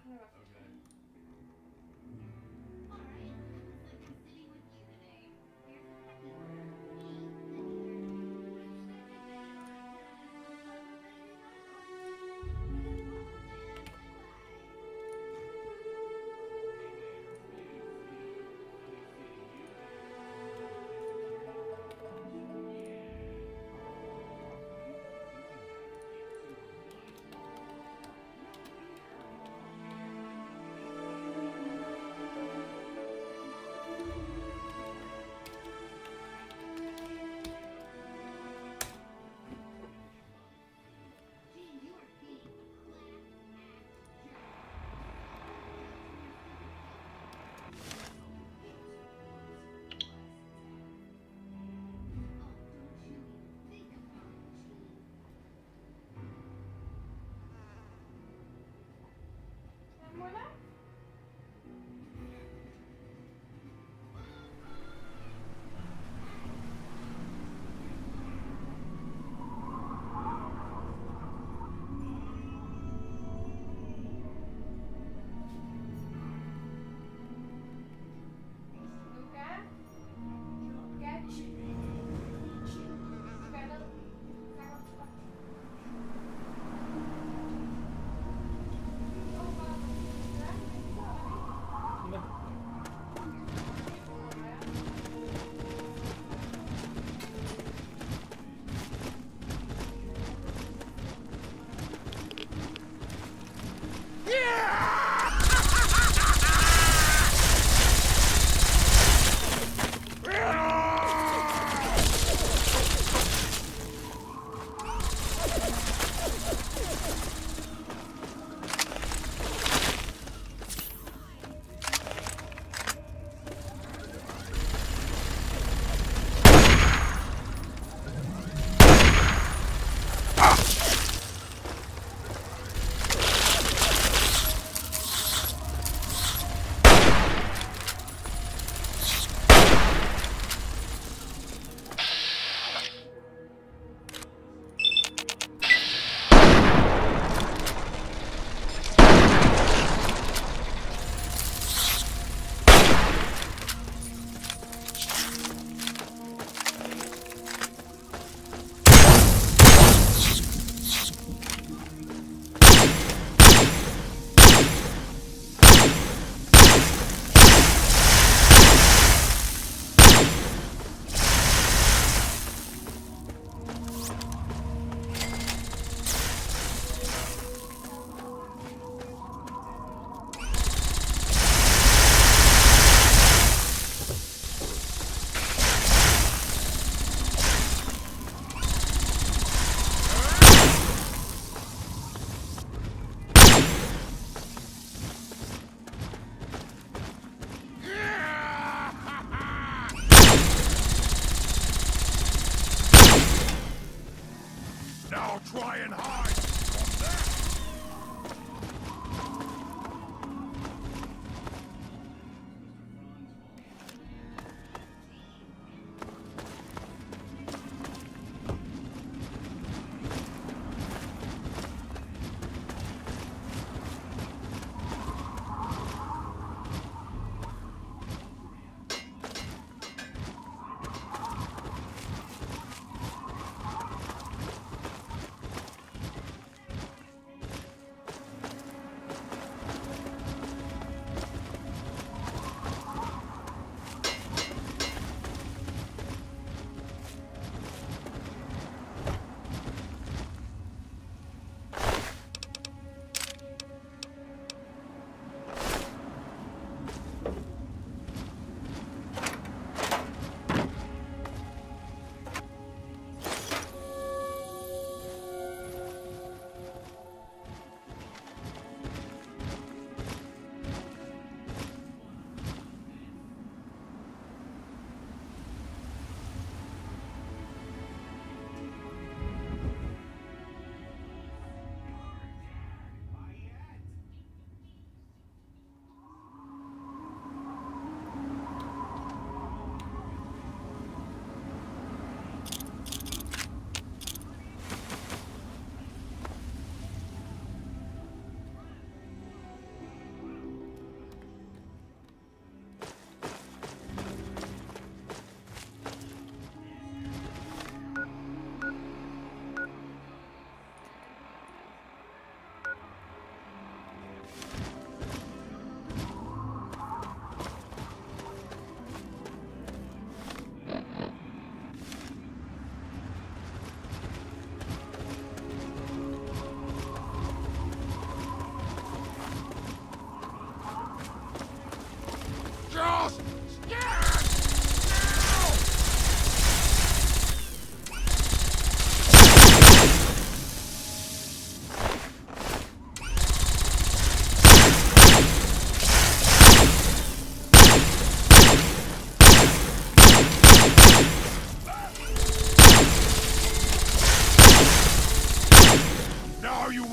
Luca?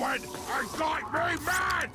went and got me mad!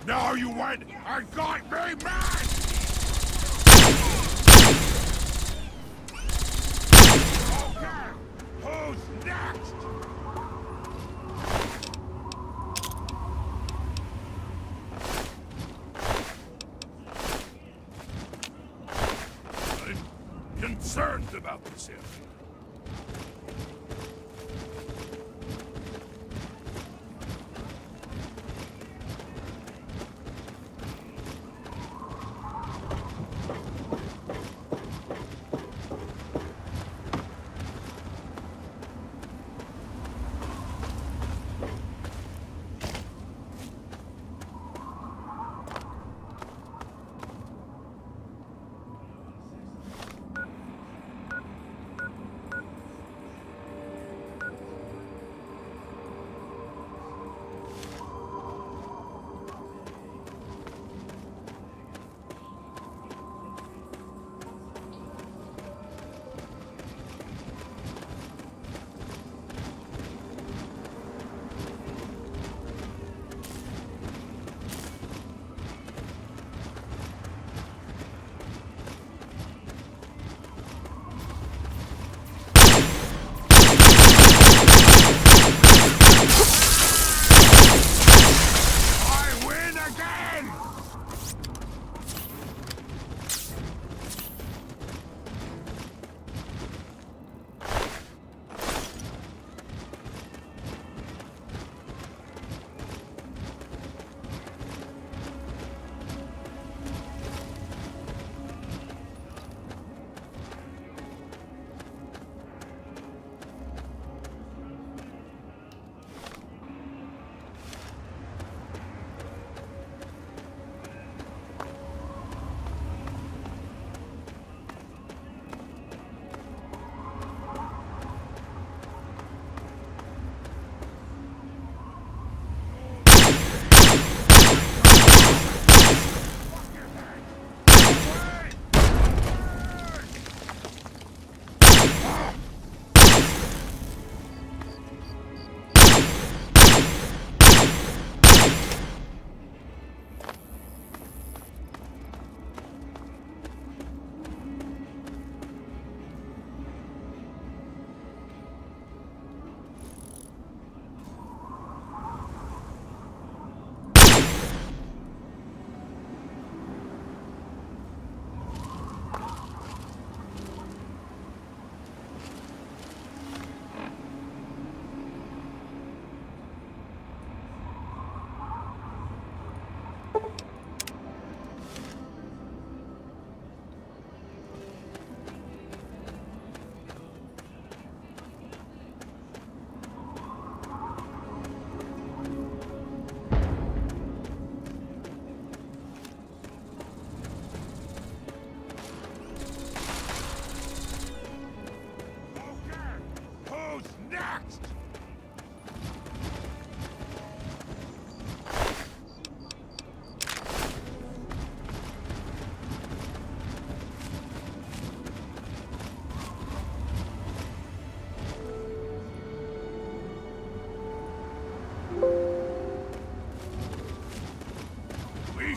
Now you went and got me mad! Okay, who's next? I'm concerned about this area.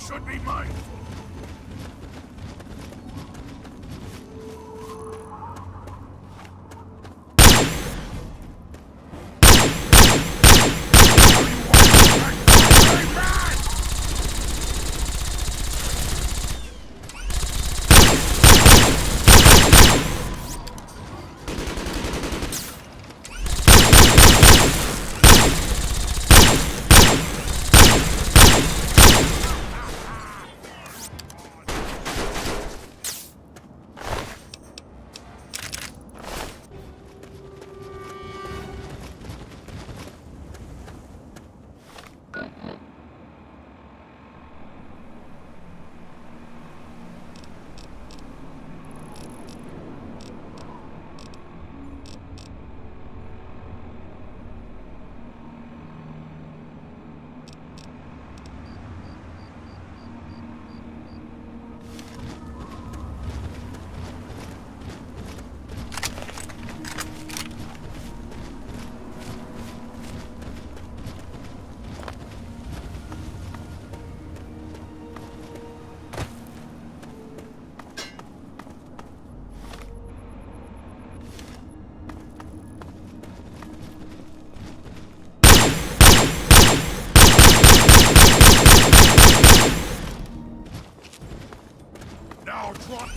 should be mindful. Now drop.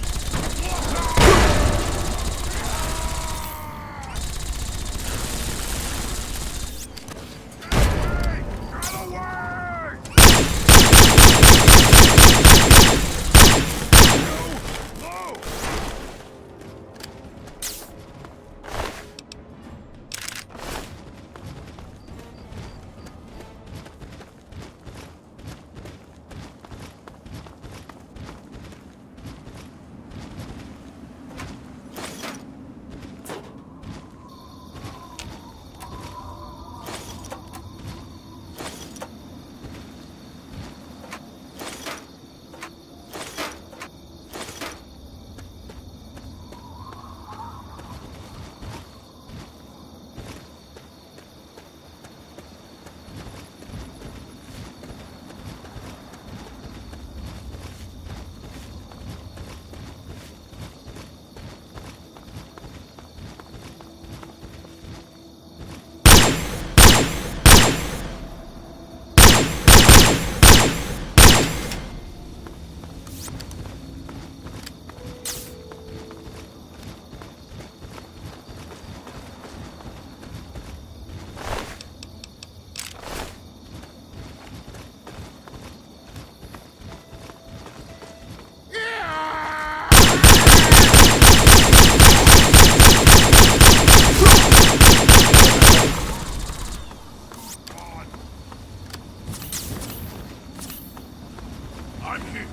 I'm here,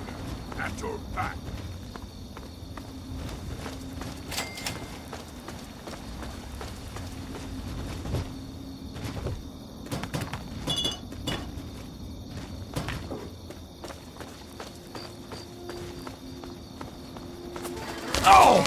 at your back. Oh!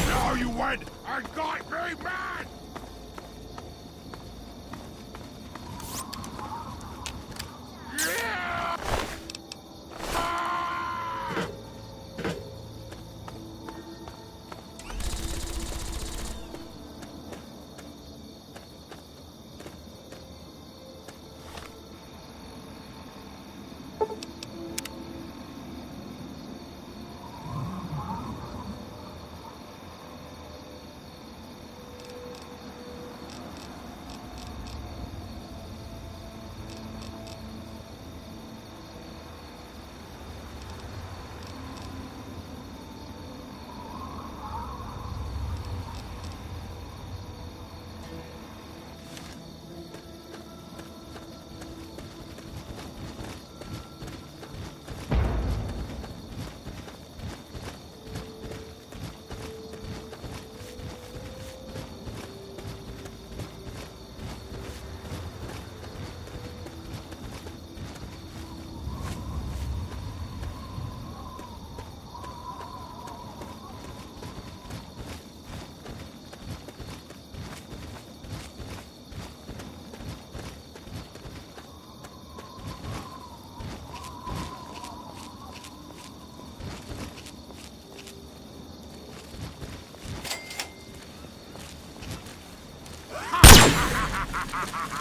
Now you went and got me mad! Yeah! Ah! Load!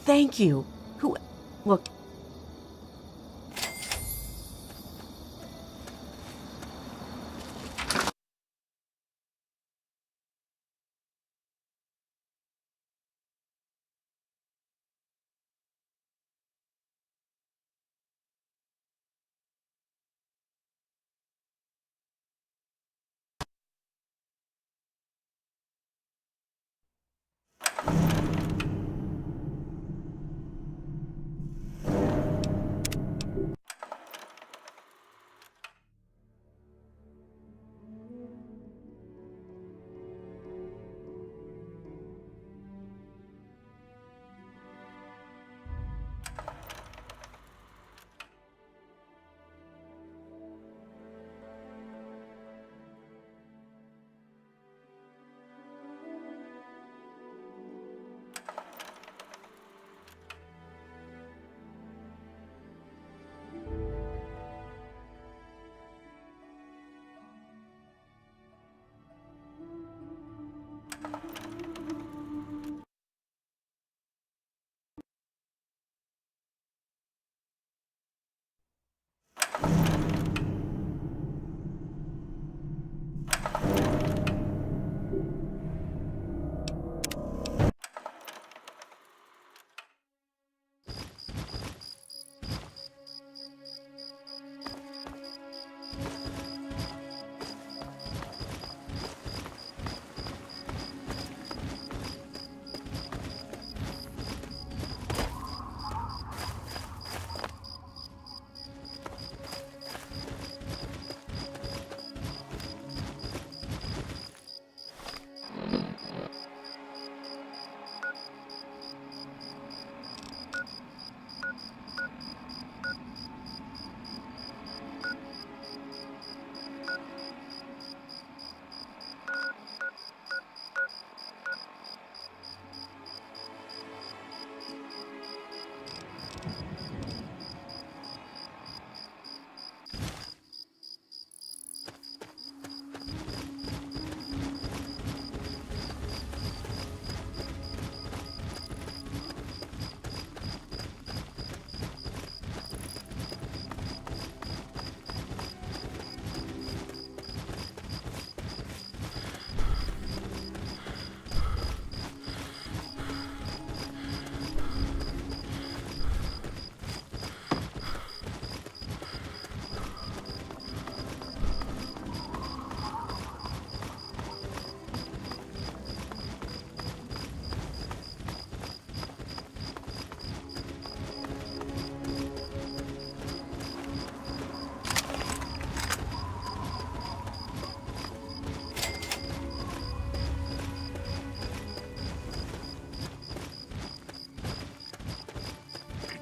Thank you. Who... Look...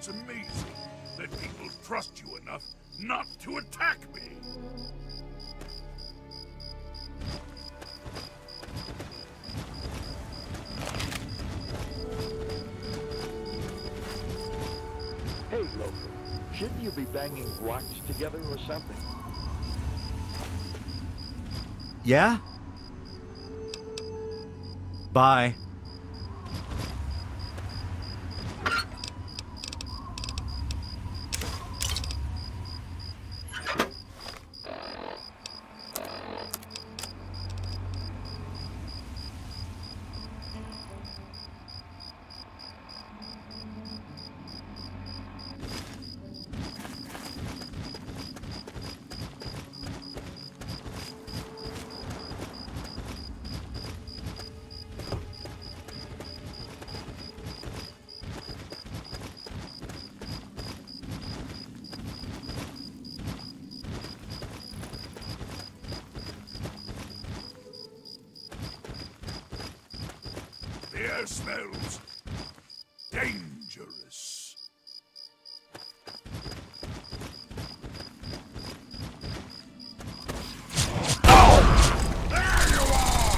It's amazing that people trust you enough not to attack me. Hey, local. Shouldn't you be banging rocks together or something? Yeah? Bye. The air smells dangerous. Oh! There you are!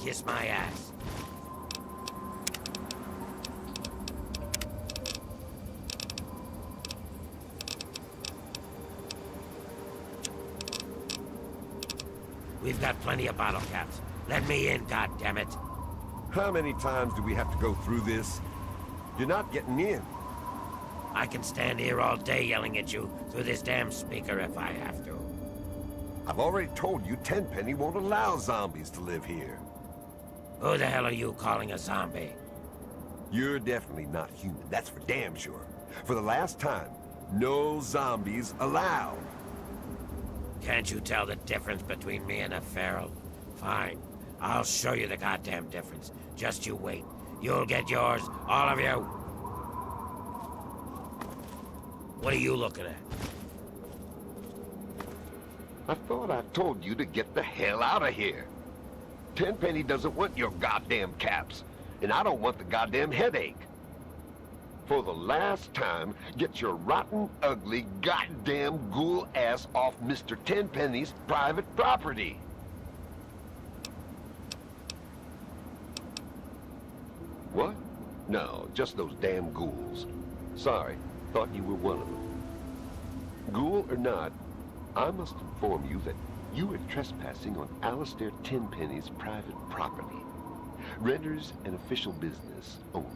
kiss my ass. We've got plenty of bottle caps. Let me in, goddammit. How many times do we have to go through this? You're not getting in. I can stand here all day yelling at you through this damn speaker if I have to. I've already told you Tenpenny won't allow zombies to live here. Who the hell are you calling a zombie? You're definitely not human, that's for damn sure. For the last time, no zombies allowed. Can't you tell the difference between me and a feral? Fine. I'll show you the goddamn difference. Just you wait. You'll get yours, all of you. What are you looking at? I thought I told you to get the hell out of here. Tenpenny doesn't want your goddamn caps, and I don't want the goddamn headache. For the last time, get your rotten, ugly, goddamn ghoul ass off Mr. Tenpenny's private property. What? No, just those damn ghouls. Sorry, thought you were one of them. Ghoul or not, I must inform you that you are trespassing on Alistair Tenpenny's private property. Renders an official business only.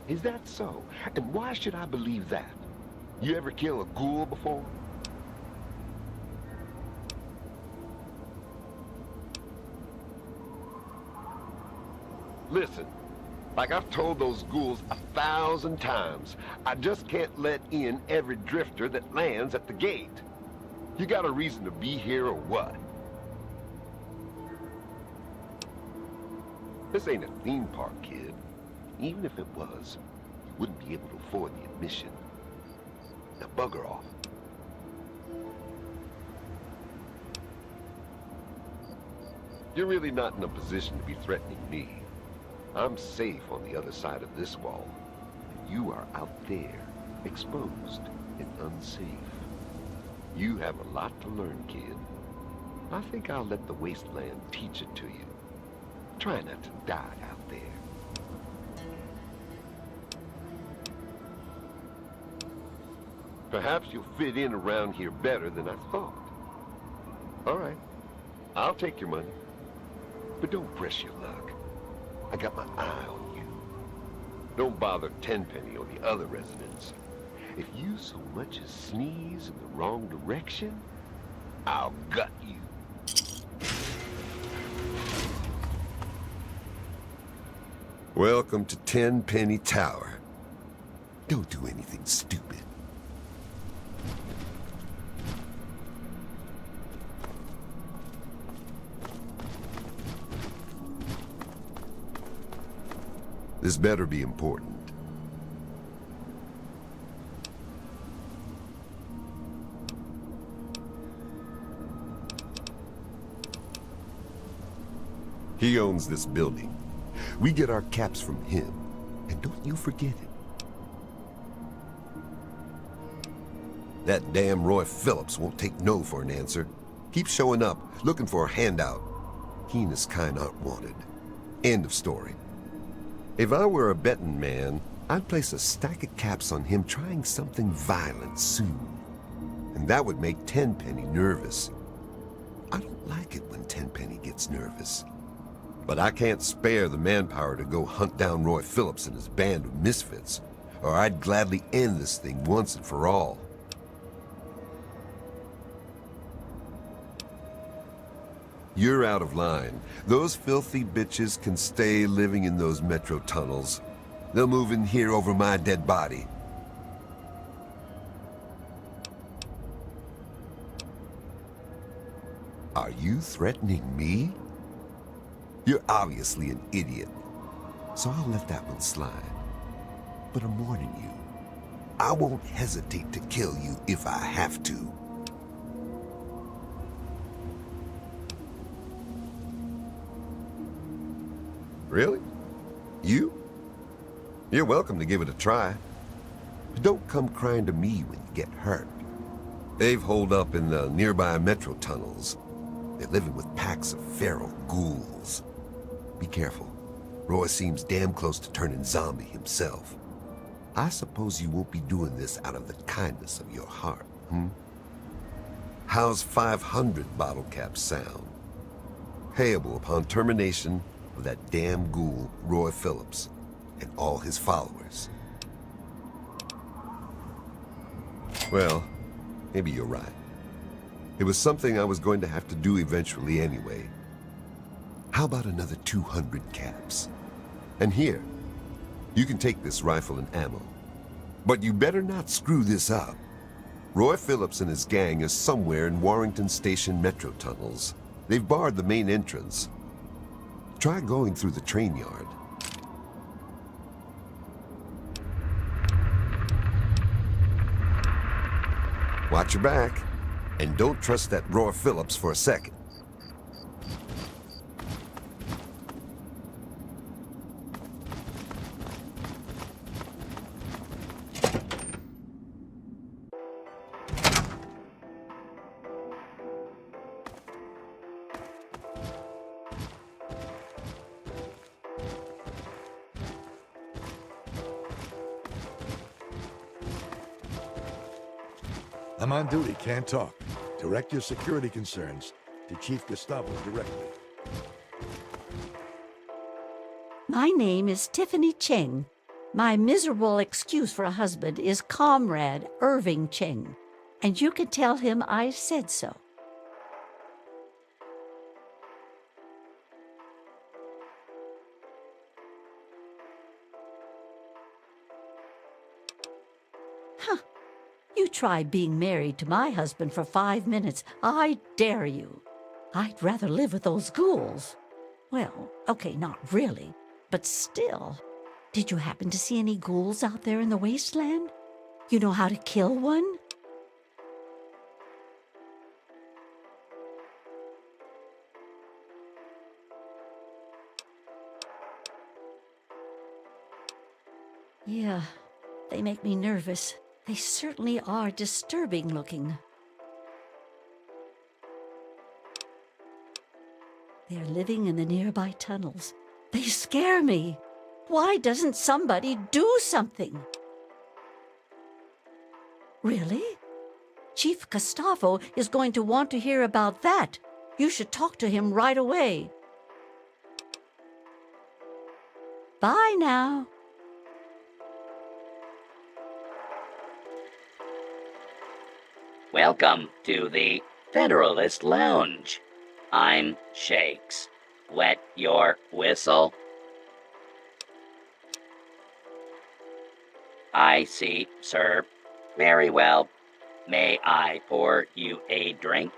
Is that so? And why should I believe that? You ever kill a ghoul before? Listen, like I've told those ghouls 1,000 times, I just can't let in every drifter that lands at the gate. You got a reason to be here or what? This ain't a theme park, kid. Even if it was, you wouldn't be able to afford the admission. Now bugger off. You're really not in a position to be threatening me. I'm safe on the other side of this wall. You are out there, exposed and unsafe. You have a lot to learn, kid. I think I'll let the wasteland teach it to you. Try not to die out there. Perhaps you'll fit in around here better than I thought. All right, I'll take your money. But don't press your luck. I got my eye on you. Don't bother Tenpenny or the other residents. If you so much as sneeze in the wrong direction, I'll gut you. Welcome to Tenpenny Tower. Don't do anything stupid. This better be important. He owns this building. We get our caps from him. And don't you forget it. That damn Roy Phillips won't take no for an answer. Keep showing up, looking for a handout. He and his kind aren't wanted. End of story. If I were a betting man, I'd place a stack of caps on him trying something violent soon. And that would make Tenpenny nervous. I don't like it when Tenpenny gets nervous. But I can't spare the manpower to go hunt down Roy Phillips and his band of misfits, or I'd gladly end this thing once and for all. You're out of line. Those filthy bitches can stay living in those metro tunnels. They'll move in here over my dead body. Are you threatening me? You're obviously an idiot, so I'll let that one slide. But I'm warning you, I won't hesitate to kill you if I have to. Really? You? You're welcome to give it a try. But don't come crying to me when you get hurt. They've holed up in the nearby metro tunnels. They're living with packs of feral ghouls. Be careful. Roy seems damn close to turning zombie himself. I suppose you won't be doing this out of the kindness of your heart, hmm? How's 500 bottle caps sound? Payable upon termination of that damn ghoul, Roy Phillips, and all his followers. Well, maybe you're right. It was something I was going to have to do eventually anyway. How about another 200 caps? And here, you can take this rifle and ammo. But you better not screw this up. Roy Phillips and his gang is somewhere in Warrington Station metro tunnels. They've barred the main entrance. Try going through the train yard. Watch your back, and don't trust that Roy Phillips for a second. I'm on duty, can't talk. Direct your security concerns to Chief Gustavo directly. My name is Tiffany Cheng. My miserable excuse for a husband is Comrade Irving Cheng, and you can tell him I said so. Huh. You try being married to my husband for 5 minutes. I dare you. I'd rather live with those ghouls. Well, okay, not really, but still. Did you happen to see any ghouls out there in the wasteland? You know how to kill one? Yeah, they make me nervous. They certainly are disturbing looking. They're living in the nearby tunnels. They scare me. Why doesn't somebody do something? Really? Chief Gustavo is going to want to hear about that. You should talk to him right away. Bye now. Welcome to the Federalist Lounge. I'm Shakes. Wet your whistle. I see, sir. Very well. May I pour you a drink?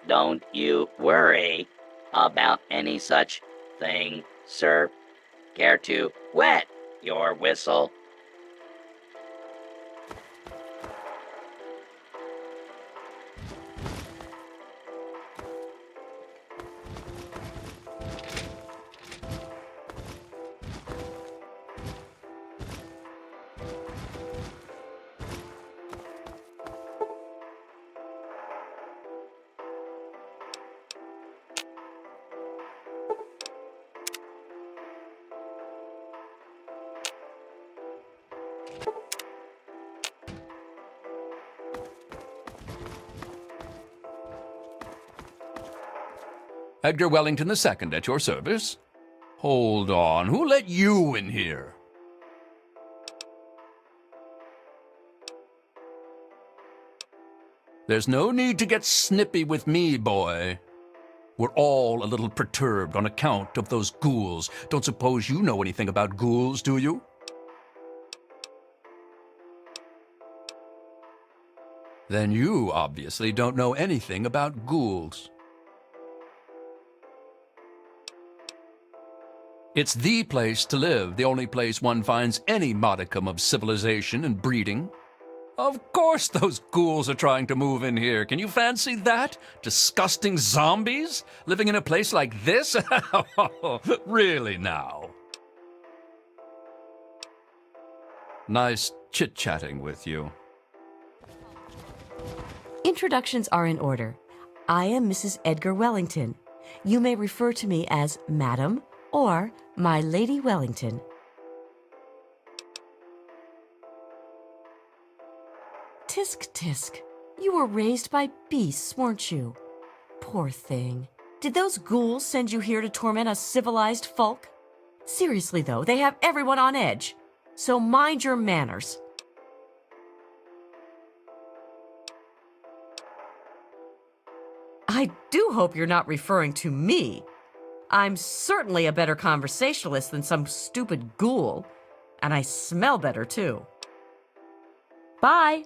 Don't you worry about any such thing, sir. Care to wet your whistle? Edgar Wellington II at your service. Hold on, who let you in here? There's no need to get snippy with me, boy. We're all a little perturbed on account of those ghouls. Don't suppose you know anything about ghouls, do you? Then you obviously don't know anything about ghouls. It's the place to live, the only place one finds any modicum of civilization and breeding. Of course those ghouls are trying to move in here. Can you fancy that? Disgusting zombies living in a place like this? Really now? Nice chit-chatting with you. Introductions are in order. I am Mrs. Edgar Wellington. You may refer to me as Madam or My Lady Wellington. Tisk tisk. You were raised by beasts, weren't you? Poor thing. Did those ghouls send you here to torment us civilized folk? Seriously, though, they have everyone on edge. So mind your manners. I do hope you're not referring to me. I'm certainly a better conversationalist than some stupid ghoul. And I smell better, too. Bye.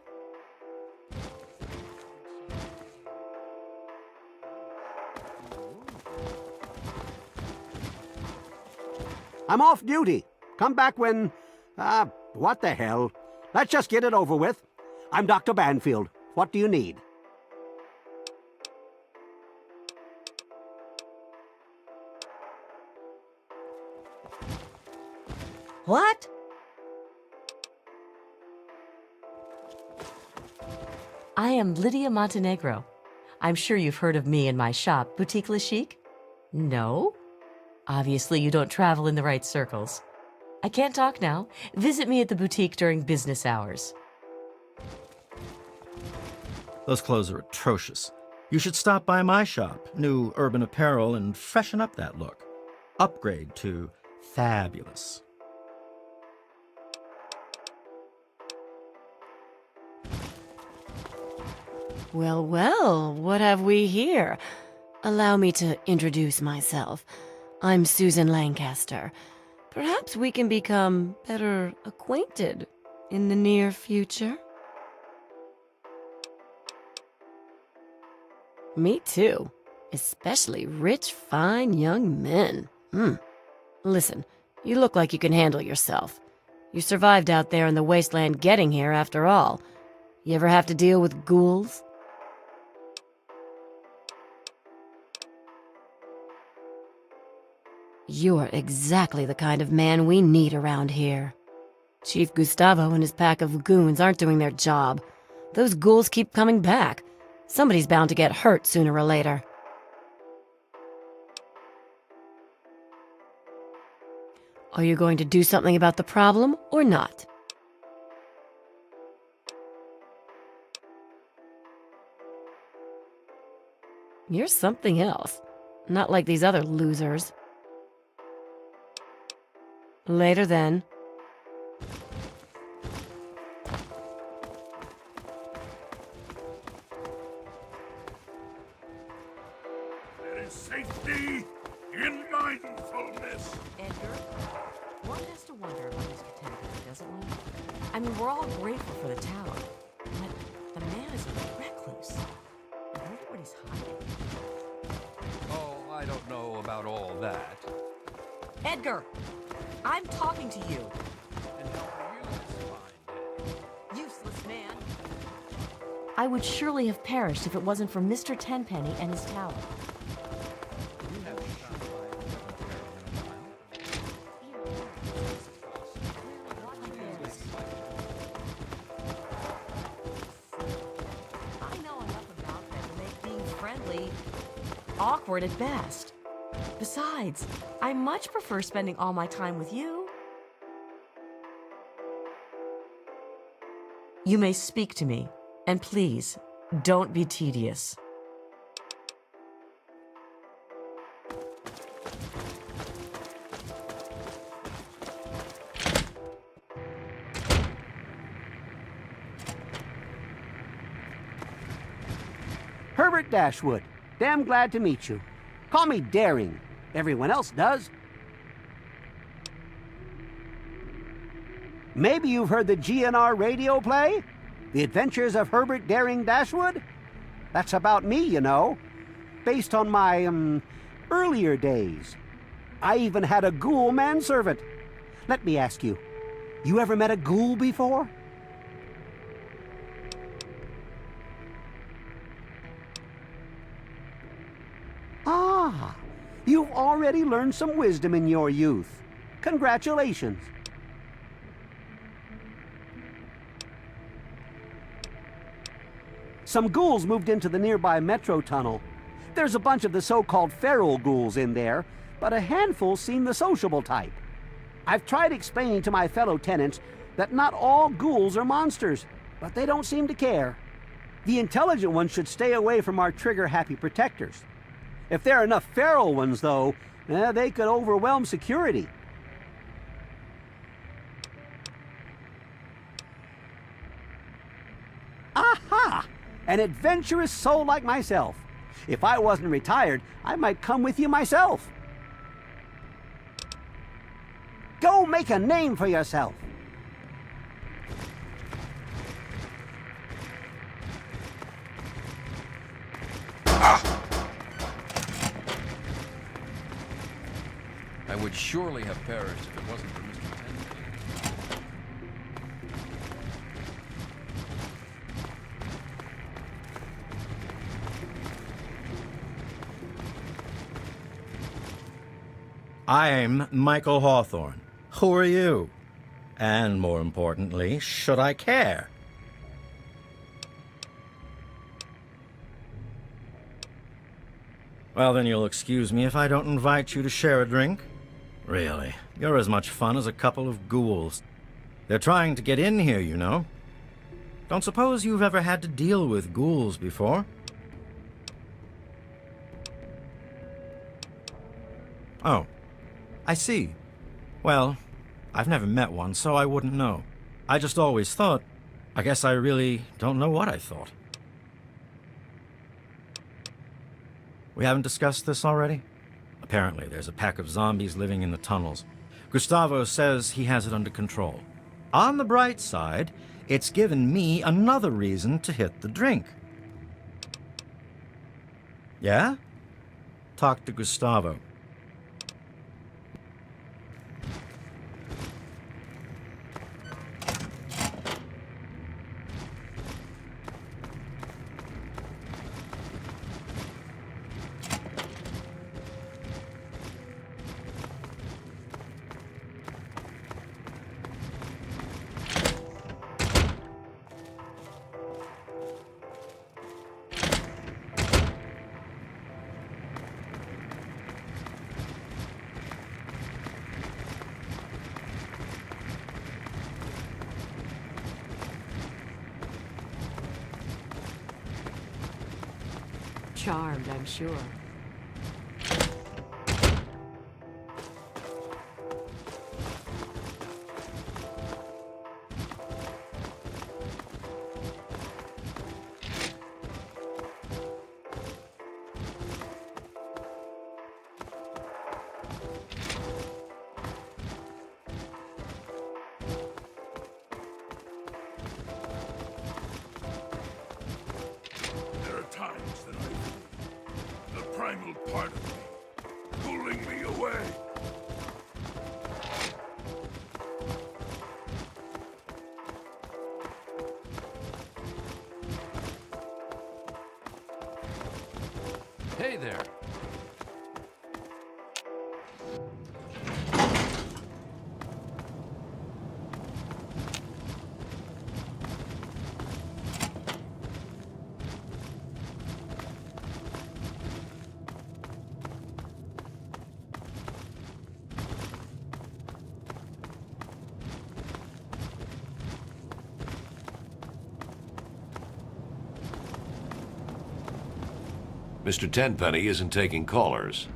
I'm off duty. Come back when... what the hell? Let's just get it over with. I'm Dr. Banfield. What do you need? What? I am Lydia Montenegro. I'm sure you've heard of me and my shop, Boutique Le Chic? No? Obviously, you don't travel in the right circles. I can't talk now. Visit me at the boutique during business hours. Those clothes are atrocious. You should stop by my shop, New Urban Apparel, and freshen up that look. Upgrade to fabulous. Well, well, what have we here? Allow me to introduce myself. I'm Susan Lancaster. Perhaps we can become better acquainted in the near future? Me too. Especially rich, fine young men. Listen, you look like you can handle yourself. You survived out there in the wasteland getting here, after all. You ever have to deal with ghouls? You're exactly the kind of man we need around here. Chief Gustavo and his pack of goons aren't doing their job. Those ghouls keep coming back. Somebody's bound to get hurt sooner or later. Are you going to do something about the problem or not? You're something else. Not like these other losers. Later then. There is safety in mindfulness. Edgar, one has to wonder about Mr. Temple, doesn't one? I mean, we're all grateful for the tower, but the man is a recluse. I wonder what he's hiding. Oh, I don't know about all that. Edgar! I'm talking to you. And how are you this fine day? Useless man. I would surely have perished if it wasn't for Mr. Tenpenny and his tower. You haven't shot by a I know enough about them to make being friendly awkward at best. Besides, I much prefer spending all my time with you. You may speak to me, and please, don't be tedious. Herbert Dashwood. Damn glad to meet you. Call me Daring. Everyone else does. Maybe you've heard the GNR radio play? The Adventures of Herbert Daring Dashwood? That's about me, you know. Based on my, earlier days. I even had a ghoul manservant. Let me ask you, you ever met a ghoul before? Ah, you've already learned some wisdom in your youth. Congratulations. Some ghouls moved into the nearby metro tunnel. There's a bunch of the so-called feral ghouls in there, but a handful seem the sociable type. I've tried explaining to my fellow tenants that not all ghouls are monsters, but they don't seem to care. The intelligent ones should stay away from our trigger-happy protectors. If there are enough feral ones, though, they could overwhelm security. Aha! An adventurous soul like myself. If I wasn't retired, I might come with you myself. Go make a name for yourself. I would surely have perished if it wasn't for Mr. Tenpenny. I'm Michael Hawthorne. Who are you? And more importantly, should I care? Well, then you'll excuse me if I don't invite you to share a drink. Really, you're as much fun as a couple of ghouls. They're trying to get in here, you know. Don't suppose you've ever had to deal with ghouls before? Oh, I see. Well, I've never met one, so I wouldn't know. I just always thought... I guess I really don't know what I thought. We haven't discussed this already? Apparently, there's a pack of zombies living in the tunnels. Gustavo says he has it under control. On the bright side, it's given me another reason to hit the drink. Yeah? Talk to Gustavo. Charmed, I'm sure. There are times that I feel the primal part of me pulling me away. Hey there. Mr. Tenpenny isn't taking callers.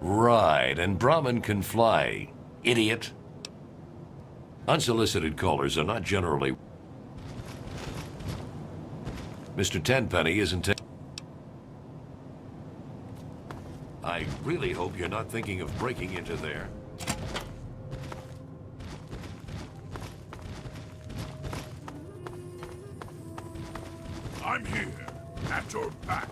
Right, and Brahmin can fly. Idiot. Unsolicited callers are not generally... Mr. Tenpenny isn't taking... I really hope you're not thinking of breaking into there. I'm here, at your back.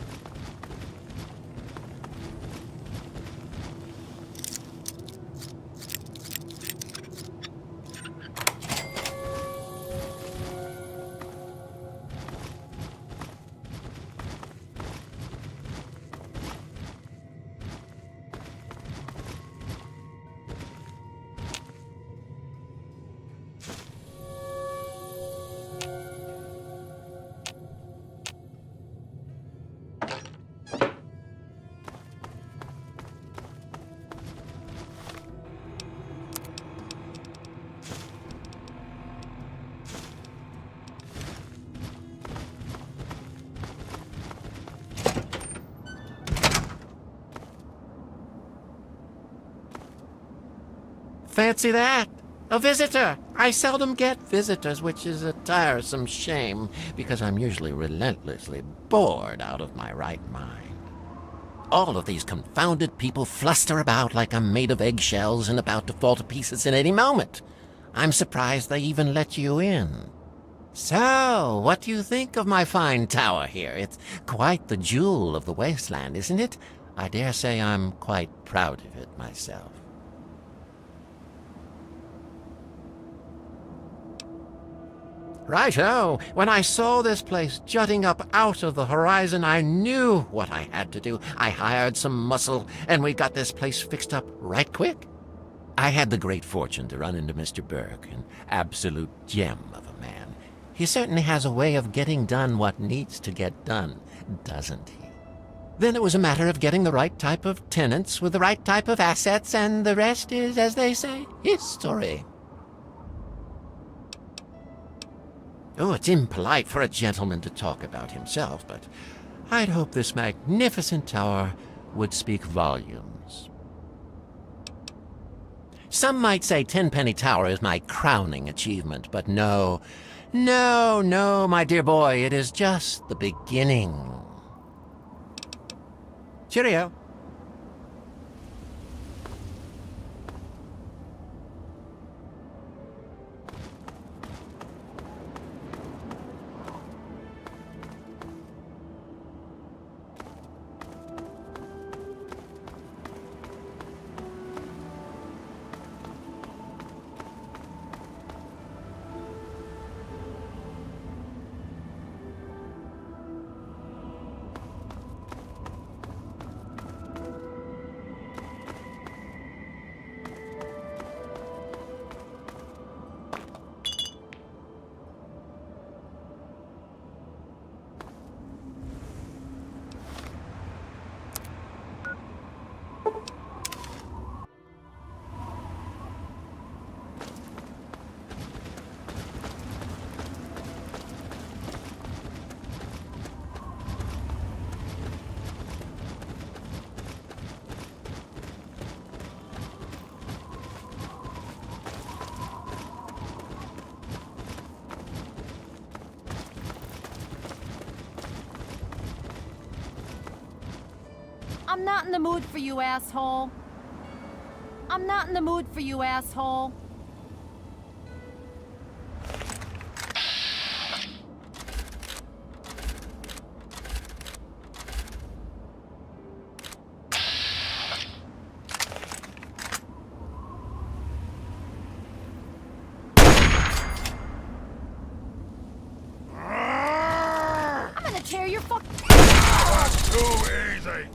Fancy that! A visitor! I seldom get visitors, which is a tiresome shame, because I'm usually relentlessly bored out of my right mind. All of these confounded people fluster about like I'm made of eggshells and about to fall to pieces at any moment. I'm surprised they even let you in. So, what do you think of my fine tower here? It's quite the jewel of the wasteland, isn't it? I dare say I'm quite proud of it myself. Righto! When I saw this place jutting up out of the horizon, I knew what I had to do. I hired some muscle, and we got this place fixed up right quick. I had the great fortune to run into Mr. Burke, an absolute gem of a man. He certainly has a way of getting done what needs to get done, doesn't he? Then it was a matter of getting the right type of tenants with the right type of assets, and the rest is, as they say, history. Oh, it's impolite for a gentleman to talk about himself, but I'd hope this magnificent tower would speak volumes. Some might say Tenpenny Tower is my crowning achievement, but no, my dear boy, it is just the beginning. Cheerio. I'm not in the mood for you, asshole. I'm not in the mood for you, asshole. I'm gonna tear your fuck. Too easy.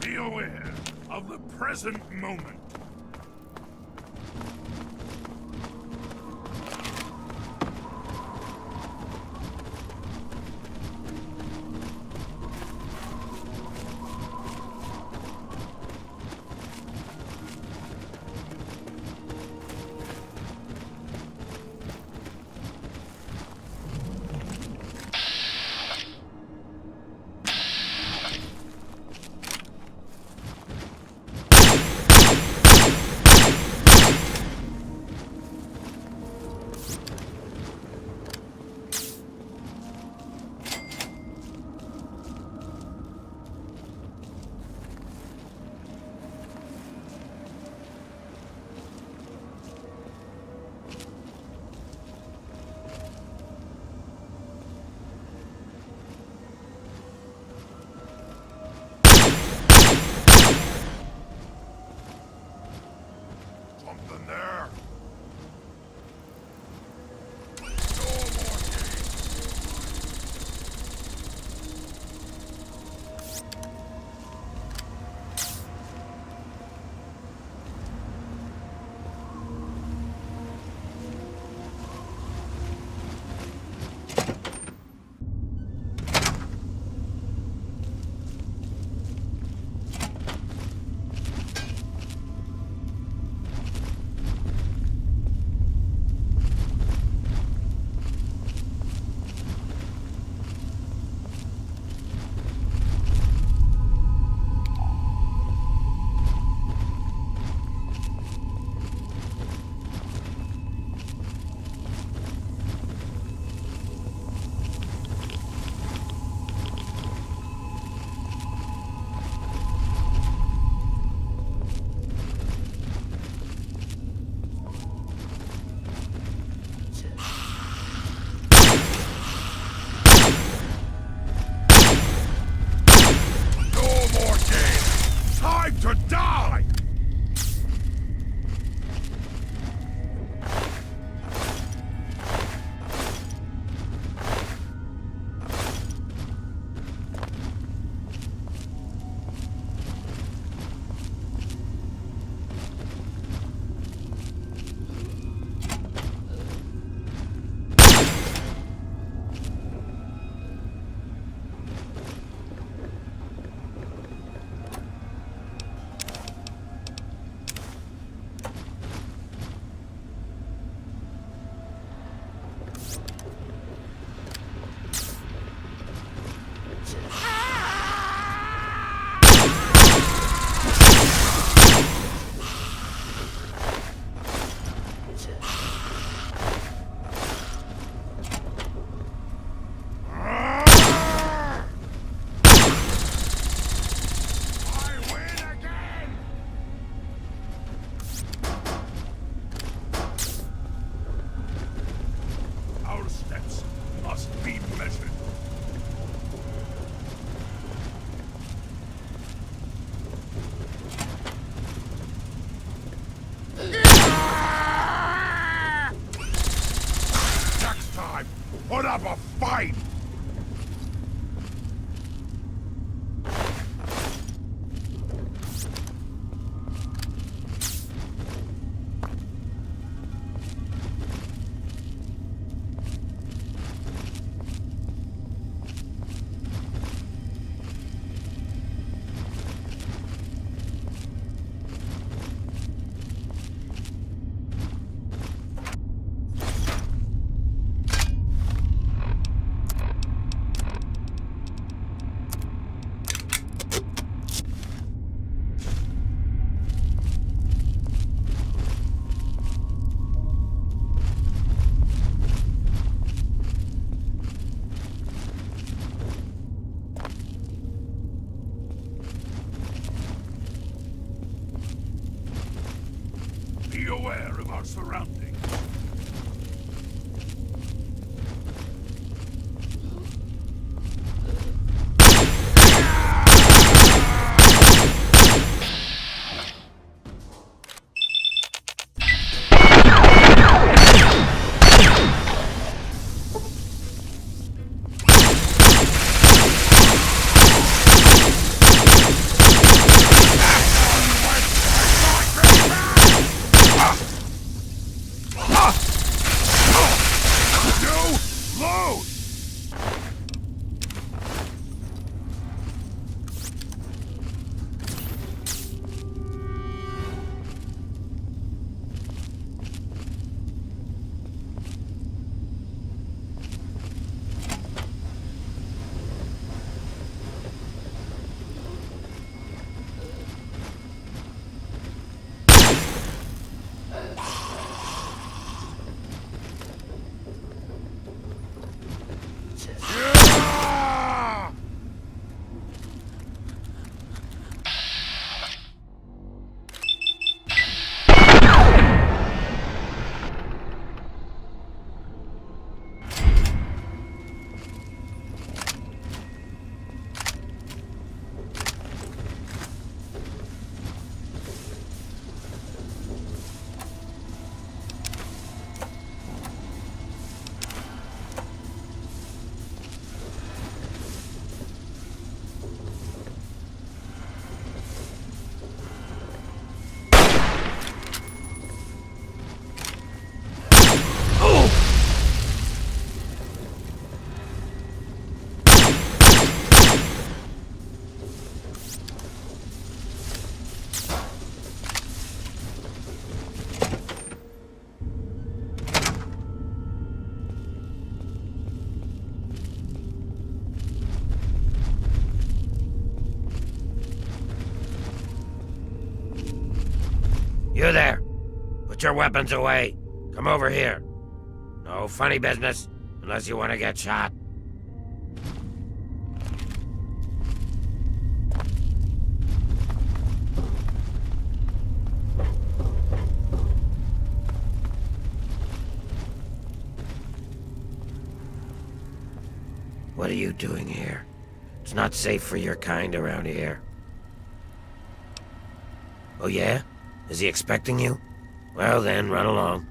Be aware of the present moment. our surroundings. You there! Put your weapons away. Come over here. No funny business, unless you want to get shot. What are you doing here? It's not safe for your kind around here. Oh yeah? Is he expecting you? Well then, run along.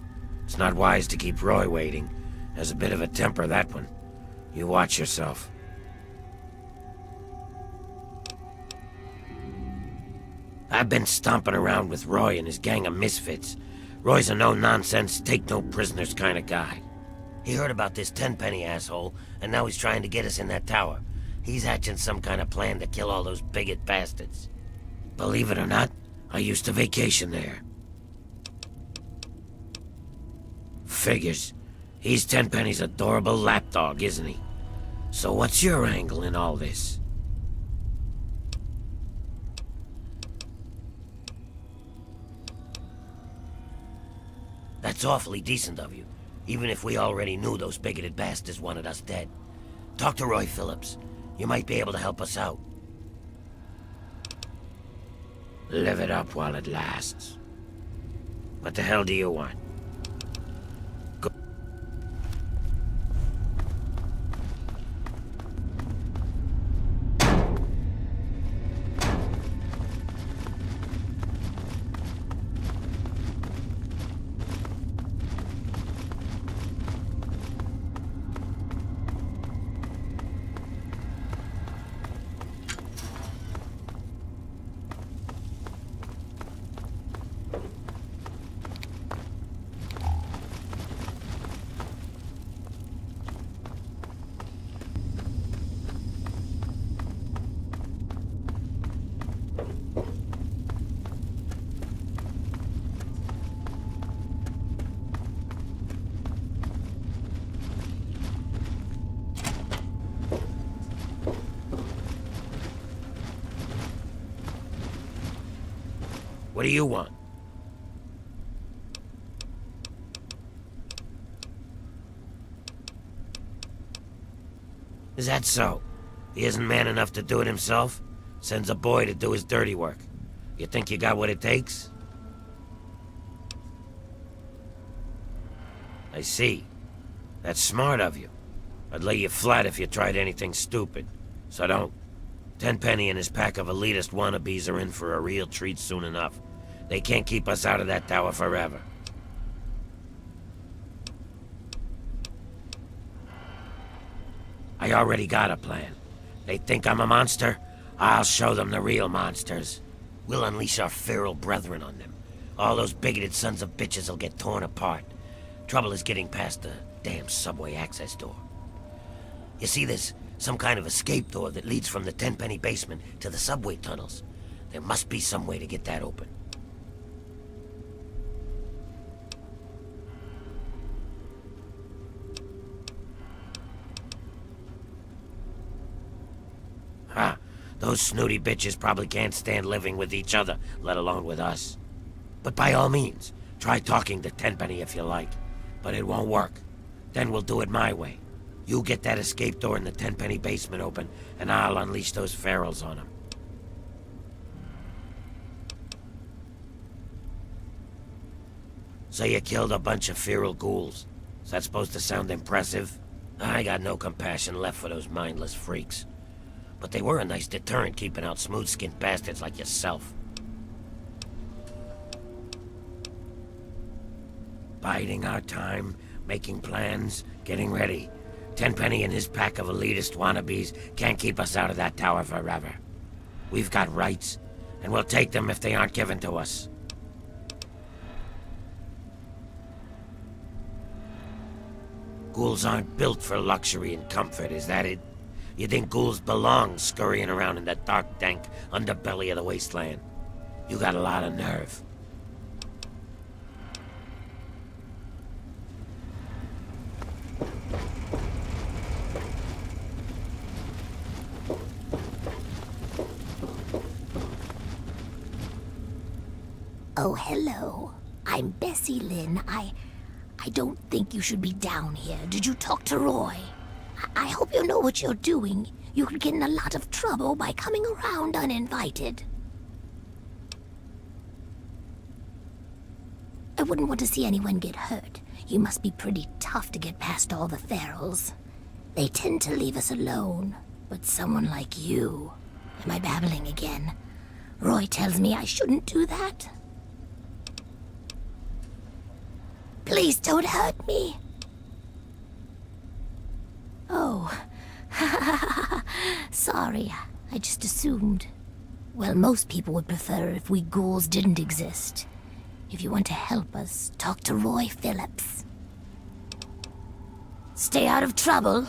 It's not wise to keep Roy waiting. Has a bit of a temper, that one. You watch yourself. I've been stomping around with Roy and his gang of misfits. Roy's a no-nonsense, take-no-prisoners kind of guy. He heard about this tenpenny asshole, and now he's trying to get us in that tower. He's hatching some kind of plan to kill all those bigot bastards. Believe it or not, I used to vacation there. Figures. He's Tenpenny's adorable lapdog, isn't he? So what's your angle in all this? That's awfully decent of you, even if we already knew those bigoted bastards wanted us dead. Talk to Roy Phillips. You might be able to help us out. Live it up while it lasts. What the hell do you want? Go. What do you want? Is that so? He isn't man enough to do it himself? Sends a boy to do his dirty work. You think you got what it takes? I see. That's smart of you. I'd lay you flat if you tried anything stupid. So don't. Tenpenny and his pack of elitist wannabes are in for a real treat soon enough. They can't keep us out of that tower forever. I already got a plan. They think I'm a monster? I'll show them the real monsters. We'll unleash our feral brethren on them. All those bigoted sons of bitches will get torn apart. Trouble is getting past the damn subway access door. You see, there's some kind of escape door that leads from the Tenpenny basement to the subway tunnels. There must be some way to get that open. Ha! Those snooty bitches probably can't stand living with each other, let alone with us. But by all means, try talking to Tenpenny if you like. But it won't work. Then we'll do it my way. You get that escape door in the Tenpenny basement open, and I'll unleash those ferals on them. So you killed a bunch of feral ghouls. Is that supposed to sound impressive? I got no compassion left for those mindless freaks. But they were a nice deterrent keeping out smooth-skinned bastards like yourself. Biding our time, making plans, getting ready. Tenpenny and his pack of elitist wannabes can't keep us out of that tower forever. We've got rights, and we'll take them if they aren't given to us. Ghouls aren't built for luxury and comfort, is that it? You think ghouls belong scurrying around in that dark, dank underbelly of the wasteland? You got a lot of nerve. Oh, hello. I'm Bessie Lynn. I don't think you should be down here. Did you talk to Roy? I hope you know what you're doing. You could get in a lot of trouble by coming around uninvited. I wouldn't want to see anyone get hurt. You must be pretty tough to get past all the ferals. They tend to leave us alone, but someone like you... Am I babbling again? Roy tells me I shouldn't do that. Please don't hurt me. Oh, sorry, I just assumed. Well, most people would prefer if we ghouls didn't exist. If you want to help us, talk to Roy Phillips. Stay out of trouble.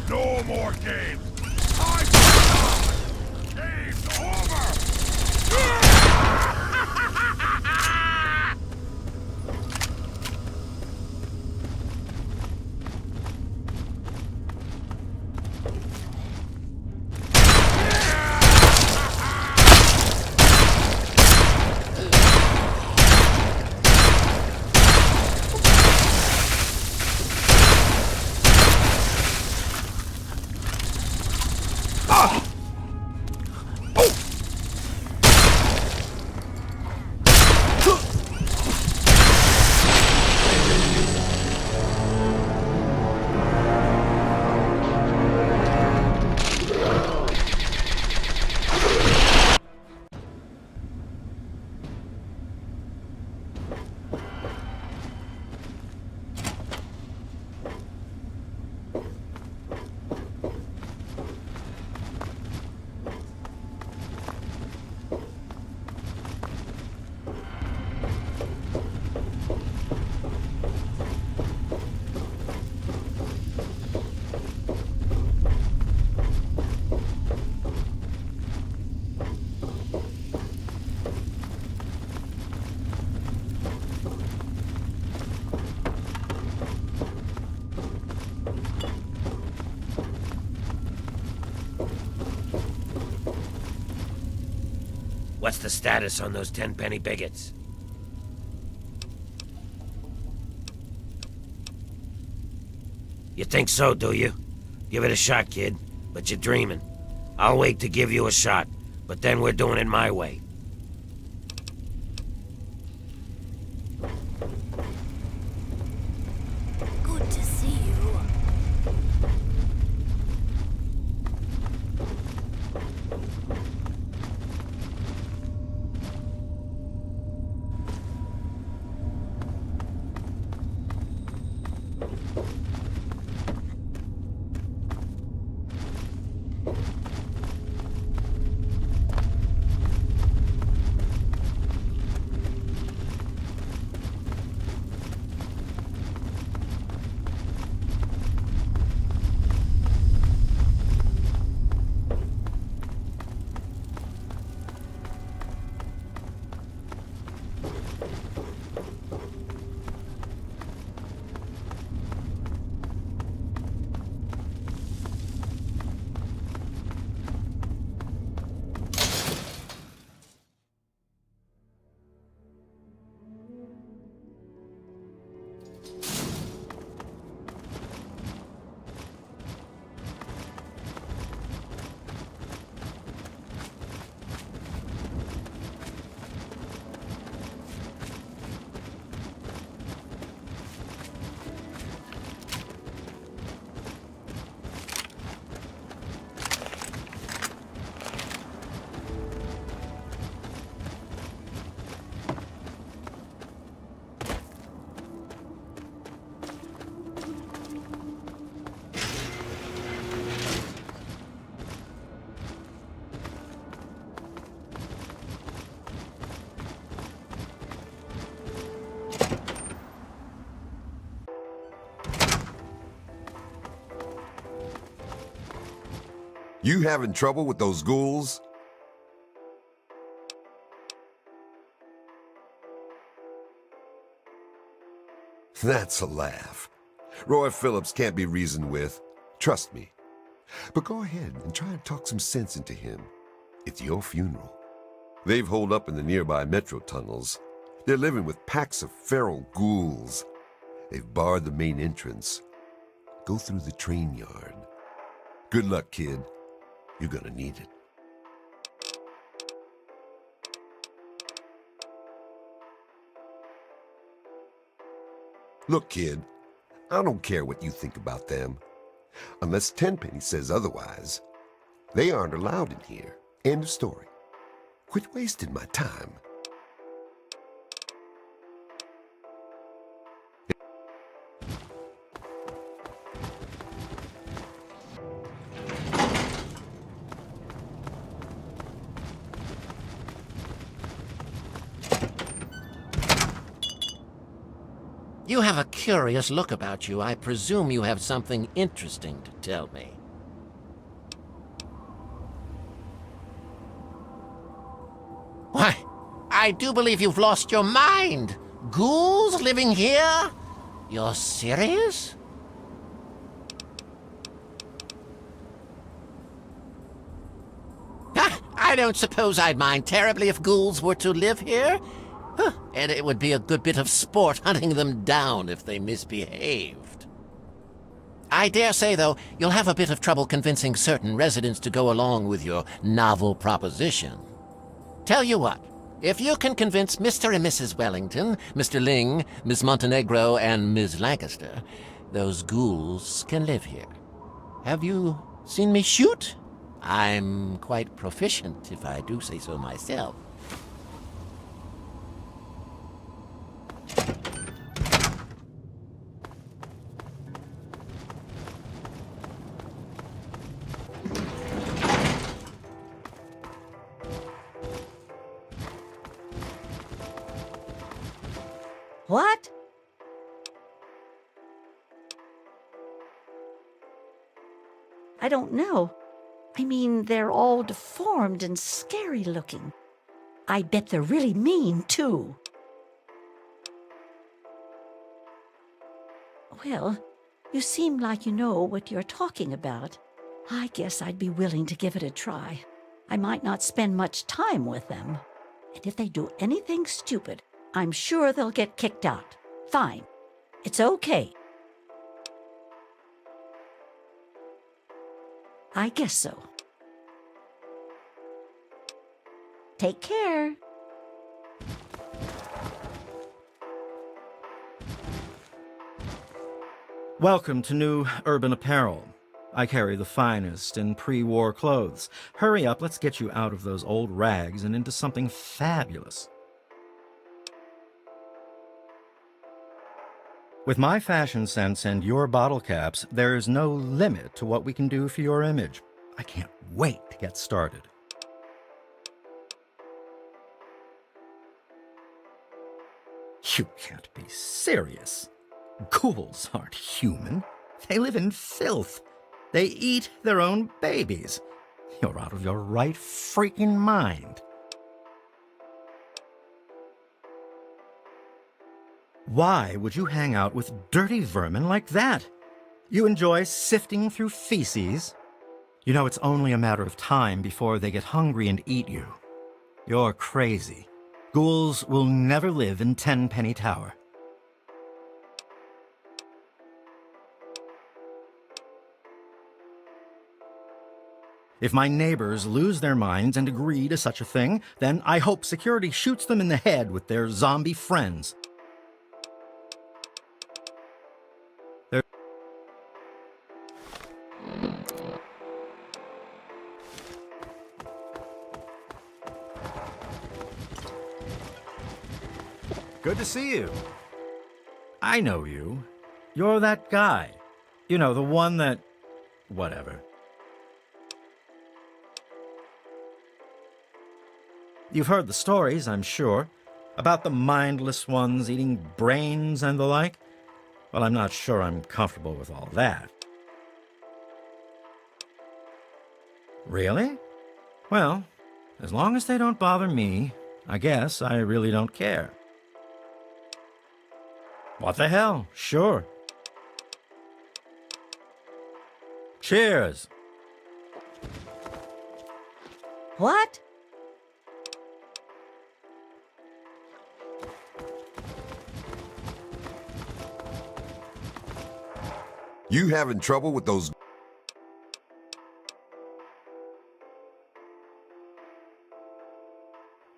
No more games! Game's over! What's the status on those 10-penny bigots? You think so, do you? Give it a shot, kid. But you're dreaming. I'll wait to give you a shot, but then we're doing it my way. Good to see you. You having trouble with those ghouls? That's a laugh. Roy Phillips can't be reasoned with. Trust me. But go ahead and try and talk some sense into him. It's your funeral. They've holed up in the nearby metro tunnels. They're living with packs of feral ghouls. They've barred the main entrance. Go through the train yard. Good luck, kid. You're gonna need it. Look, kid, I don't care what you think about them. Unless Tenpenny says otherwise. They aren't allowed in here. End of story. Quit wasting my time. You have a curious look about you. I presume you have something interesting to tell me. Why, I do believe you've lost your mind. Ghouls living here? You're serious? I don't suppose I'd mind terribly if ghouls were to live here. And it would be a good bit of sport hunting them down if they misbehaved. I dare say, though, you'll have a bit of trouble convincing certain residents to go along with your novel proposition. Tell you what, if you can convince Mr. and Mrs. Wellington, Mr. Ling, Miss Montenegro, and Ms. Lancaster, those ghouls can live here. Have you seen me shoot? I'm quite proficient, if I do say so myself. What? I don't know. I mean, they're all deformed and scary looking. I bet they're really mean, too. Well, you seem like you know what you're talking about. I guess I'd be willing to give it a try. I might not spend much time with them, And if they do anything stupid, I'm sure they'll get kicked out. Fine. It's okay. I guess so. Take care. Welcome to New Urban Apparel. I carry the finest in pre-war clothes. Hurry up, let's get you out of those old rags and into something fabulous. With my fashion sense and your bottle caps, there's no limit to what we can do for your image. I can't wait to get started. You can't be serious. Ghouls aren't human. They live in filth. They eat their own babies. You're out of your right freaking mind. Why would you hang out with dirty vermin like that? You enjoy sifting through feces? You know it's only a matter of time before they get hungry and eat you. You're crazy. Ghouls will never live in Tenpenny Tower. If my neighbors lose their minds and agree to such a thing, then I hope security shoots them in the head with their zombie friends. Good to see you. I know you. You're that guy. You know, the one that... whatever. You've heard the stories, I'm sure, about the mindless ones eating brains and the like. Well, I'm not sure I'm comfortable with all that. Really? Well, as long as they don't bother me, I guess I really don't care. What the hell? Sure. Cheers. What? You having trouble with those?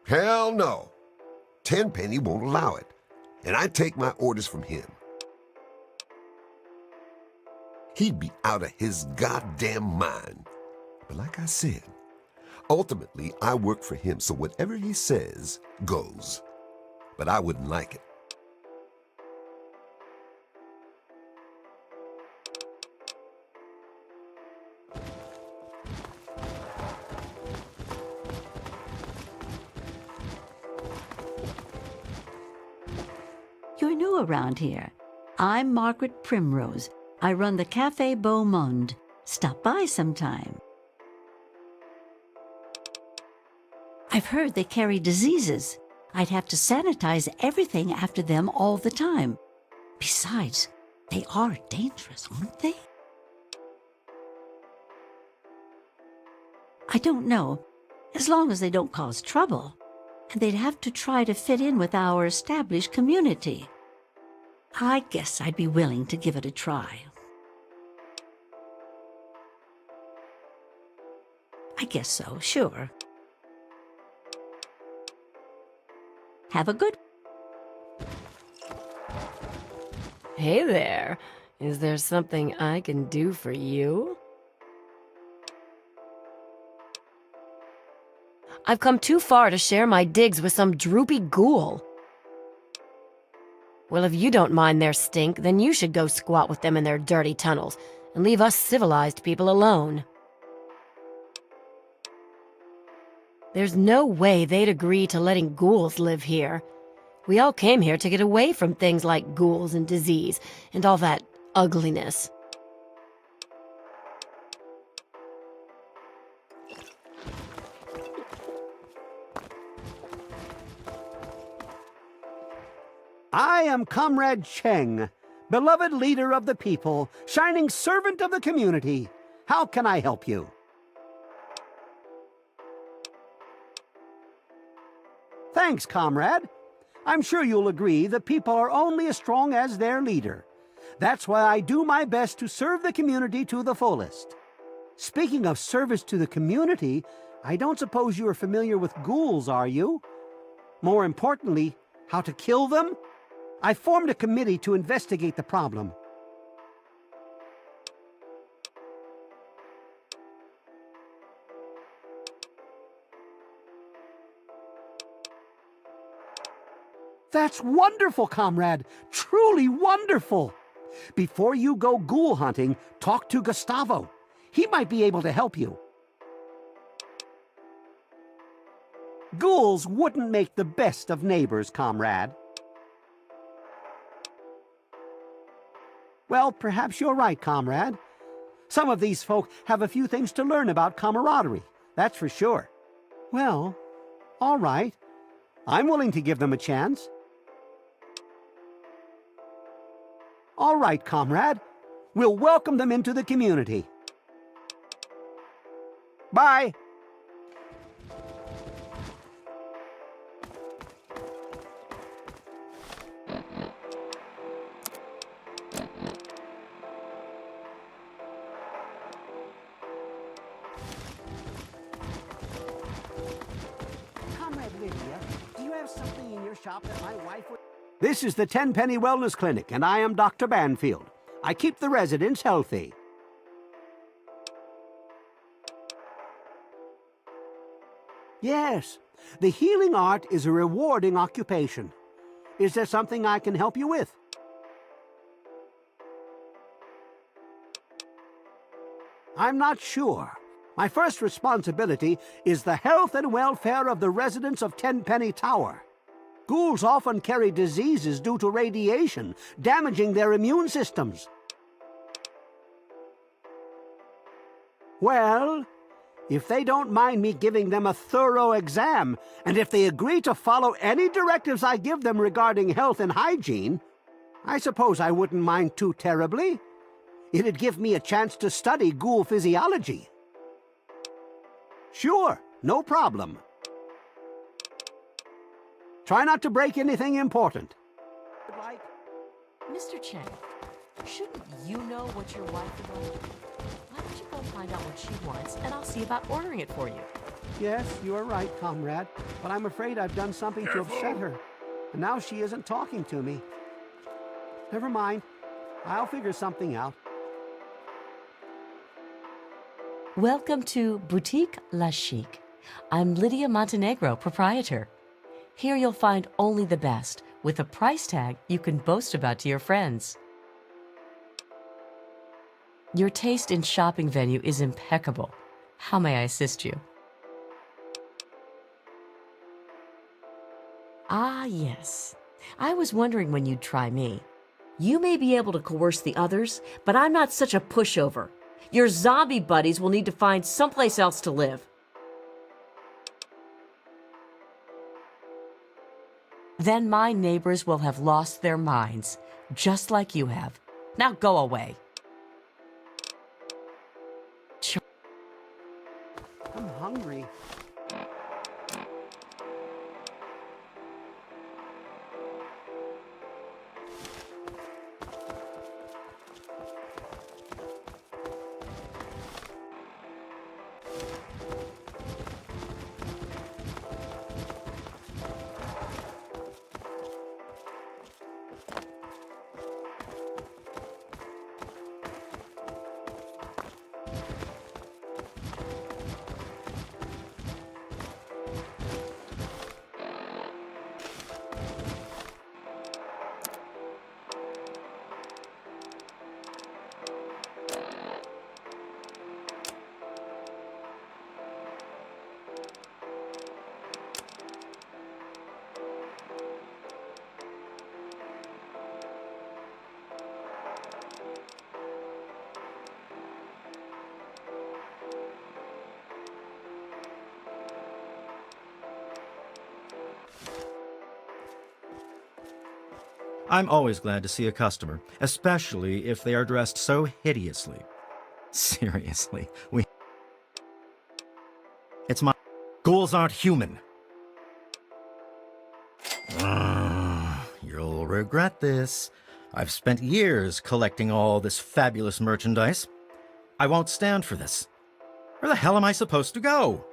Hell no. Tenpenny won't allow it, and I take my orders from him. He'd be out of his goddamn mind. But like I said, ultimately I work for him, so whatever he says goes. But I wouldn't like it. You're new around here. I'm Margaret Primrose. I run the Café Beau Monde. Stop by sometime. I've heard they carry diseases. I'd have to sanitize everything after them all the time. Besides, they are dangerous, aren't they? I don't know. As long as they don't cause trouble. And they'd have to try to fit in with our established community. I guess I'd be willing to give it a try. I guess so, sure. Have a good... Hey there. Is there something I can do for you? I've come too far to share my digs with some droopy ghoul. Well, if you don't mind their stink, then you should go squat with them in their dirty tunnels and leave us civilized people alone. There's no way they'd agree to letting ghouls live here. We all came here to get away from things like ghouls and disease and all that ugliness. I am Comrade Cheng, beloved leader of the people, shining servant of the community. How can I help you? Thanks, comrade. I'm sure you'll agree that people are only as strong as their leader. That's why I do my best to serve the community to the fullest. Speaking of service to the community, I don't suppose you are familiar with ghouls, are you? More importantly, how to kill them? I formed a committee to investigate the problem. That's wonderful, comrade. Truly wonderful. Before you go ghoul hunting, talk to Gustavo. He might be able to help you. Ghouls wouldn't make the best of neighbors, comrade. Well, perhaps you're right, comrade. Some of these folk have a few things to learn about camaraderie, that's for sure. Well, all right. I'm willing to give them a chance. All right, comrade. We'll welcome them into the community. Bye. Comrade Lydia, do you have something in your shop that my wife would... This is the Tenpenny Wellness Clinic, and I am Dr. Banfield. I keep the residents healthy. Yes, the healing art is a rewarding occupation. Is there something I can help you with? I'm not sure. My first responsibility is the health and welfare of the residents of Tenpenny Tower. Ghouls often carry diseases due to radiation, damaging their immune systems. Well, if they don't mind me giving them a thorough exam, and if they agree to follow any directives I give them regarding health and hygiene, I suppose I wouldn't mind too terribly. It'd give me a chance to study ghoul physiology. Sure, no problem. Try not to break anything important. Like... Mr. Chang, shouldn't you know what your wife would like? Why don't you go find out what she wants, and I'll see about ordering it for you. Yes, you are right, comrade. But I'm afraid I've done something to upset her. And now she isn't talking to me. Never mind. I'll figure something out. Welcome to Boutique La Chic. I'm Lydia Montenegro, proprietor. Here you'll find only the best, with a price tag you can boast about to your friends. Your taste in shopping venue is impeccable. How may I assist you? Ah, yes. I was wondering when you'd try me. You may be able to coerce the others, but I'm not such a pushover. Your zombie buddies will need to find someplace else to live. Then my neighbors will have lost their minds, just like you have. Now go away. I'm hungry. I'm always glad to see a customer, especially if they are dressed so hideously. Seriously, It's my... Ghouls aren't human. You'll regret this. I've spent years collecting all this fabulous merchandise. I won't stand for this. Where the hell am I supposed to go?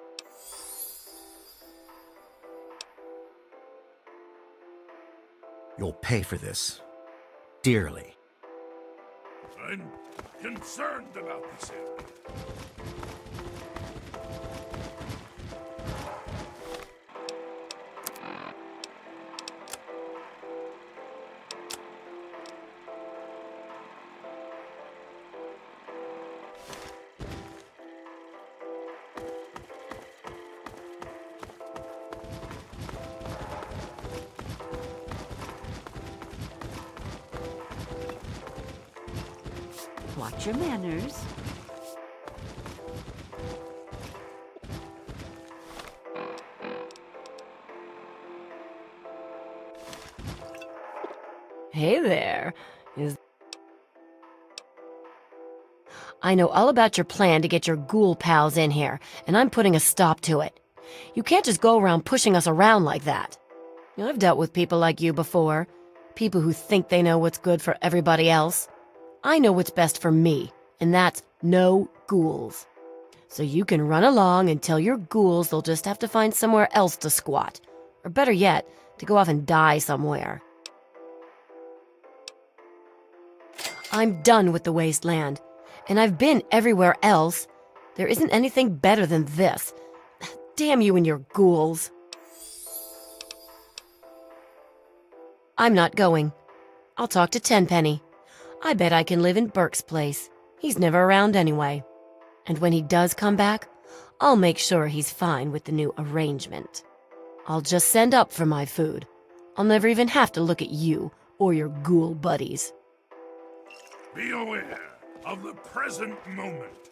You'll pay for this. Dearly. I'm concerned about this area. Watch your manners. Hey there. I know all about your plan to get your ghoul pals in here, and I'm putting a stop to it. You can't just go around pushing us around like that. I've dealt with people like you before. People who think they know what's good for everybody else. I know what's best for me, and that's no ghouls. So you can run along and tell your ghouls they'll just have to find somewhere else to squat. Or better yet, to go off and die somewhere. I'm done with the wasteland, and I've been everywhere else. There isn't anything better than this. Damn you and your ghouls. I'm not going. I'll talk to Tenpenny. I bet I can live in Burke's place. He's never around anyway. And when he does come back, I'll make sure he's fine with the new arrangement. I'll just send up for my food. I'll never even have to look at you or your ghoul buddies. Be aware of the present moment.